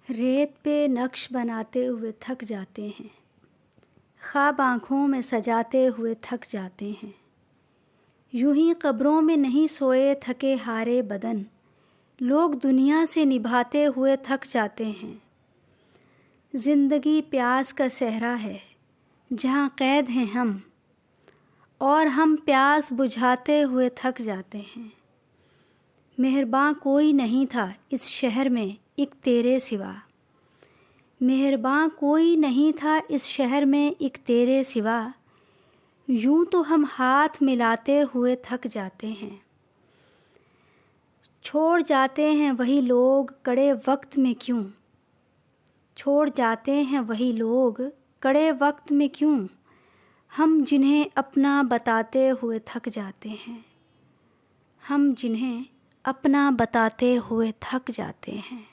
रेत पे नक्श बनाते हुए थक जाते हैं, ख्वाब आँखों में सजाते हुए थक जाते हैं। यूं ही कब्रों में नहीं सोए थके हारे बदन, लोग दुनिया से निभाते हुए थक जाते हैं। ज़िंदगी प्यास का सहरा है जहाँ कैद हैं हम, और हम प्यास बुझाते हुए थक जाते हैं। मेहरबान कोई नहीं था इस शहर में एक तेरे सिवा, मेहरबान कोई नहीं था इस शहर में एक तेरे सिवा। यूं तो हम हाथ मिलाते हुए थक जाते हैं। छोड़ जाते हैं वही लोग कड़े वक्त में क्यों, छोड़ जाते हैं वही लोग कड़े वक्त में क्यों, हम जिन्हें अपना बताते हुए थक जाते हैं, हम जिन्हें अपना बताते हुए थक जाते हैं।